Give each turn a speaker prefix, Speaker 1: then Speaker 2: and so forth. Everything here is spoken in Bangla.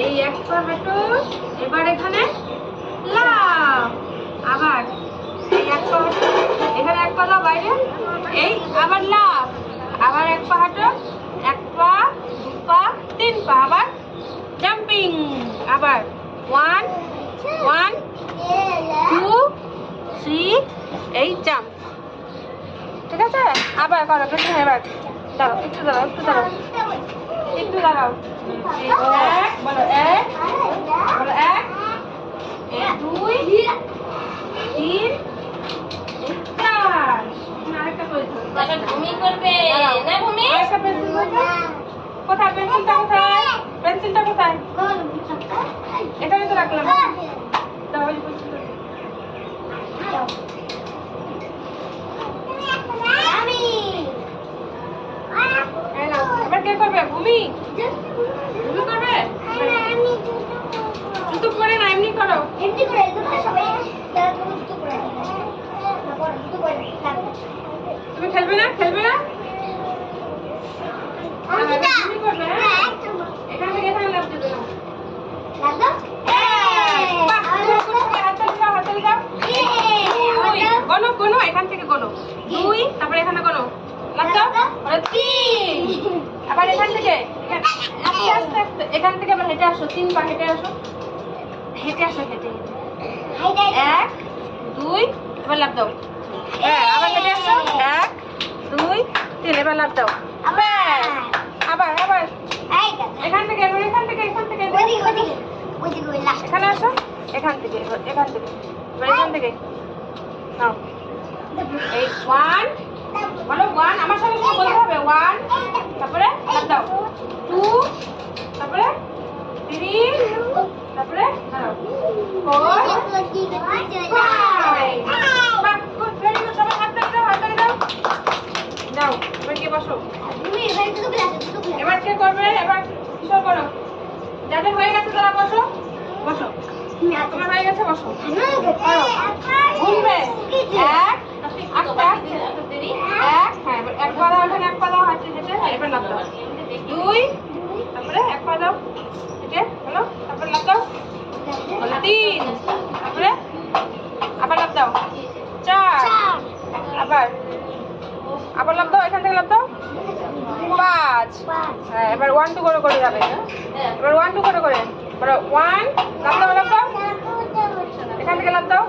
Speaker 1: এই এক পা হাঁটো, এবার এখানে লাফ। আবার এই এক পা হাঁটো, এখানে এক পা দাও বাইরে, এই আবার লাফ। আবার এক পা হাঁটো, এক পা, দু পা, তিন পা, আবার জাম্পিং। আবার 1 1 2 3 এই জাম্প। ঠিক আছে, আবার করো। এবার দাঁড়াও, একটু দাঁড়াও, একটু দাঁড়াও, একটু দাঁড়াও। এক বলো, এক বলো, এক, দুই, তিন, চার। আরেকটা করে
Speaker 2: ভূমি করবে না ভূমি?
Speaker 1: আরেকটা পেন্সিল করবে। কোথায় পেন্সিলটা? কোথায় পেন্সিলটা? কোথায়? এখানে তো রাখলাম। দাও ওই পেন্সিলটা। এবার কে করবে? ভূমি। ভূমি করবে? জুতো পরে না, এমনি করো। তুমি খেলবে না? খেলবে না? ভূমি করবে, হ্যাঁ? এখান থেকে এখানে লাফ দেবে না। বাহ, হাততালি দাও, হাততালি দাও। গোনো, গোনো, এখান থেকে গোনো। 2, তারপরে এখানে গোনো। লাফ দাও। 3। আবার এখান থেকে আস্তে আস্তে আস্তে এখান থেকে আবার হেঁটে আসো। 3 পা হেঁটে আসো, হেঁটে আসো, হেঁটে হেঁটে 1 2, এবার লাফ দাও। হ্যাঁ, আবার হেঁটে আসো। 1 2 3, এবার লাফ দাও। আবার আবার এখান থেকে, এবার এখান থেকে, এখান থেকে এখানে আসো। এখান থেকে, এবার এখান থেকে, এবার এখান থেকে নাও। এই 1 বলো, 1 আমার সঙ্গে বলতে হবে। 1, তারপরে লাফ দাও। 2, তারপরে 3, তারপরে দাঁড়াও। 4 5। বাহ, গুড, ভেরি গুড। সবাই হাততালি দাও, হাততালি দাও। যাও, এবার কে বসো? এবার কে করবে? এবার কিশোর করো। যাদের হয়ে গেছে তারা বসো, বসো। তোমার হয়ে গেছে, বসো। ঘুরবে। 1 আস্তে আস্তে, 1 হ্যাঁ, এক পা দাও, এখানে এক পা দাও, হাঁটতে হেঁটে, এবার লাফ দাও। 2, তারপরে এক পা দাও, হেঁটে হলো, তারপরে লাফ দাও। 3, তারপরে আবার লাফ দাও। 4, আবার আবার লাফ দাও, এখান থেকে লাফ দাও। 5, হ্যাঁ, এবার 1 2 করে করে যাবে। এবার 1 2 করে করে, এবার 1 লাফ দাও, লাফ দাও, এখান থেকে লাফ দাও।